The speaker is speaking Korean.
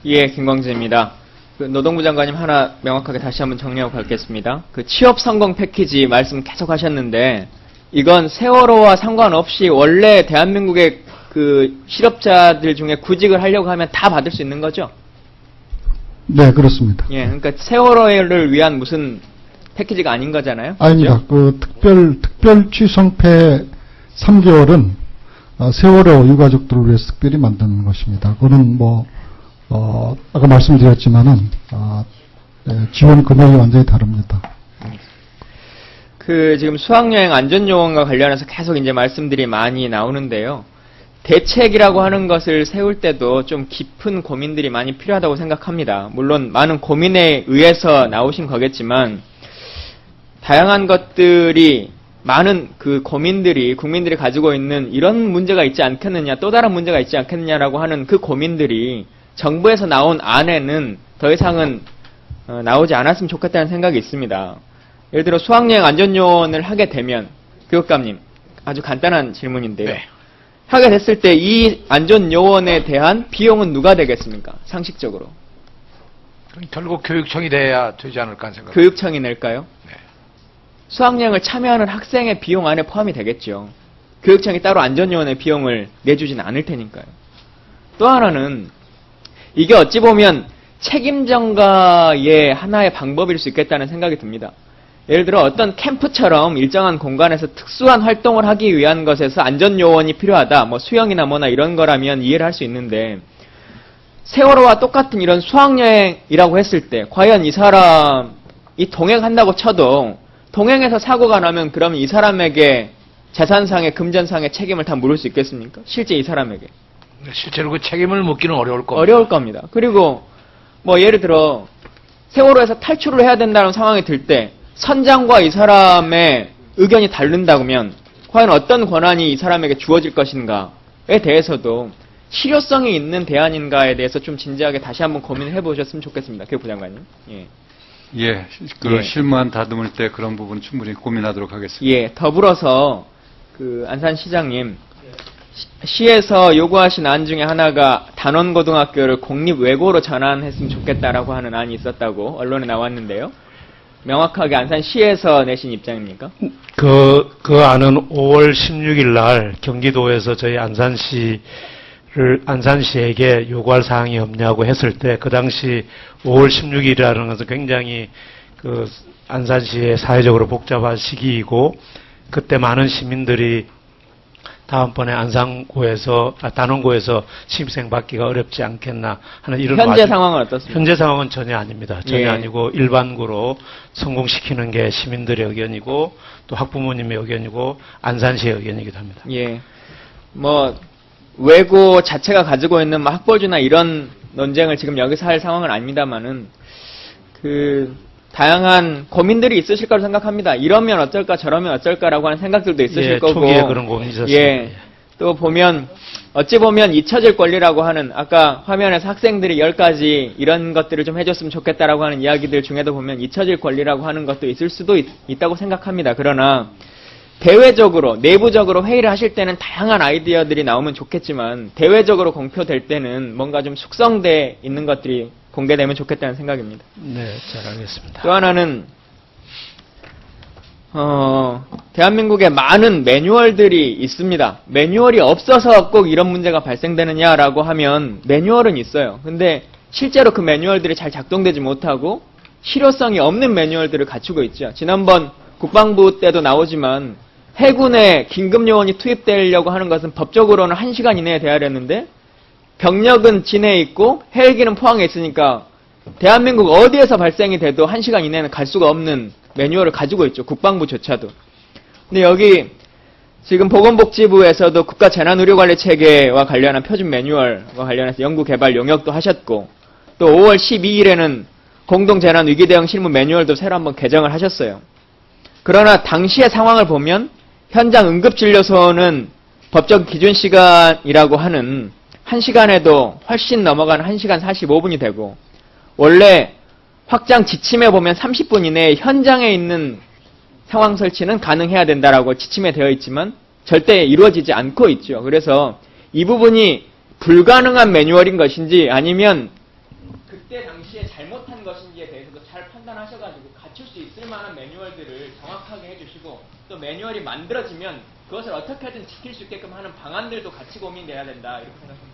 예, 김광재입니다. 노동부 장관님 하나 명확하게 다시 한번 정리하고 가겠습니다. 취업 성공 패키지 말씀 계속 하셨는데 이건 세월호와 상관없이 원래 대한민국의 실업자들 중에 구직을 하려고 하면 다 받을 수 있는 거죠? 네, 그렇습니다. 예, 그러니까 세월호를 위한 무슨 패키지가 아닌 거잖아요? 아닙니다. 특별 취성패 3개월은 세월호 유가족들을 위해서 특별히 만드는 것입니다. 그거는 아까 말씀드렸지만은, 지원 금액이 완전히 다릅니다. 지금 수학여행 안전요원과 관련해서 계속 이제 말씀들이 많이 나오는데요. 대책이라고 하는 것을 세울 때도 좀 깊은 고민들이 많이 필요하다고 생각합니다. 물론 많은 고민에 의해서 나오신 거겠지만, 다양한 것들이 많은 고민들이 국민들이 가지고 있는 이런 문제가 있지 않겠느냐, 또 다른 문제가 있지 않겠느냐라고 하는 그 고민들이 정부에서 나온 안에는 더 이상은 나오지 않았으면 좋겠다는 생각이 있습니다. 예를 들어 수학여행 안전요원을 하게 되면 교육감님 아주 간단한 질문인데요. 네. 하게 됐을 때 이 안전요원에 대한 비용은 누가 되겠습니까? 상식적으로. 결국 교육청이 돼야 되지 않을까 하는 생각. 교육청이 낼까요? 네. 수학여행을 참여하는 학생의 비용 안에 포함이 되겠죠. 교육청이 따로 안전요원의 비용을 내주지는 않을 테니까요. 또 하나는 이게 어찌 보면 책임 전가의 하나의 방법일 수 있겠다는 생각이 듭니다. 예를 들어 어떤 캠프처럼 일정한 공간에서 특수한 활동을 하기 위한 것에서 안전요원이 필요하다. 수영이나 뭐나 이런 거라면 이해를 할 수 있는데 세월호와 똑같은 이런 수학여행이라고 했을 때 과연 이 사람이 동행한다고 쳐도 동행에서 사고가 나면 그러면 이 사람에게 재산상의 금전상의 책임을 다 물을 수 있겠습니까? 실제 이 사람에게. 실제로 그 책임을 묻기는 어려울 겁니다. 어려울 겁니다. 그리고 예를 들어 세월호에서 탈출을 해야 된다는 상황이 들 때 선장과 이 사람의 의견이 다른다면 과연 어떤 권한이 이 사람에게 주어질 것인가에 대해서도 실효성이 있는 대안인가에 대해서 좀 진지하게 다시 한번 고민을 해보셨으면 좋겠습니다. 교육부 장관님. 예. 실무안 다듬을 때 그런 부분 충분히 고민하도록 하겠습니다. 예. 더불어서 안산시장님 시에서 요구하신 안 중에 하나가 단원고등학교를 공립외고로 전환했으면 좋겠다라고 하는 안이 있었다고 언론에 나왔는데요. 명확하게 안산시에서 내신 입장입니까? 그 안은 5월 16일 날 경기도에서 저희 안산시에게 요구할 사항이 없냐고 했을 때 그 당시 5월 16일이라는 것은 굉장히 안산시의 사회적으로 복잡한 시기이고 그때 많은 시민들이 다음번에 단원고에서 신입생 받기가 어렵지 않겠나 하는 이런 현재 상황은 어떻습니까? 현재 상황은 전혀 아닙니다. 전혀 예. 아니고 일반고로 성공시키는 게 시민들의 의견이고 또 학부모님의 의견이고 안산시의 의견이기도 합니다. 예. 외고 자체가 가지고 있는 학벌주나 이런 논쟁을 지금 여기서 할 상황은 아닙니다만은 다양한 고민들이 있으실 거라고 생각합니다. 이러면 어쩔까 저러면 어쩔까라고 하는 생각들도 있으실 거고. 초기에 그런 고민이 있었습니다. 예. 또 어찌 보면 잊혀질 권리라고 하는 아까 화면에서 학생들이 10가지 이런 것들을 좀 해줬으면 좋겠다라고 하는 이야기들 중에도 보면 잊혀질 권리라고 하는 것도 있을 수도 있다고 생각합니다. 그러나 대외적으로 내부적으로 회의를 하실 때는 다양한 아이디어들이 나오면 좋겠지만 대외적으로 공표될 때는 뭔가 좀 숙성돼 있는 것들이 공개되면 좋겠다는 생각입니다. 네, 잘 알겠습니다. 또 하나는 대한민국에 많은 매뉴얼들이 있습니다. 매뉴얼이 없어서 꼭 이런 문제가 발생되느냐라고 하면 매뉴얼은 있어요. 근데 실제로 그 매뉴얼들이 잘 작동되지 못하고 실효성이 없는 매뉴얼들을 갖추고 있죠. 지난번 국방부 때도 나오지만 해군에 긴급요원이 투입되려고 하는 것은 법적으로는 1시간 이내에 돼야 되는데 병력은 진해에 있고 헬기는 포항에 있으니까 대한민국 어디에서 발생이 돼도 1시간 이내는 갈 수가 없는 매뉴얼을 가지고 있죠. 국방부조차도. 근데 여기 지금 보건복지부에서도 국가재난의료관리체계와 관련한 표준 매뉴얼과 관련해서 연구개발 용역도 하셨고 또 5월 12일에는 공동재난위기대응 실무 매뉴얼도 새로 한번 개정을 하셨어요. 그러나 당시의 상황을 보면 현장 응급진료소는 법적 기준시간이라고 하는 1시간에도 훨씬 넘어가는 1시간 45분이 되고 원래 확장 지침에 보면 30분 이내에 현장에 있는 상황 설치는 가능해야 된다라고 지침에 되어 있지만 절대 이루어지지 않고 있죠. 그래서 이 부분이 불가능한 매뉴얼인 것인지 아니면 대해서도 잘 판단하셔가지고 갖출 수 있을 만한 매뉴얼들을 정확하게 해주시고 또 매뉴얼이 만들어지면 그것을 어떻게든 지킬 수 있게끔 하는 방안들도 같이 고민돼야 된다 이렇게 생각합니다.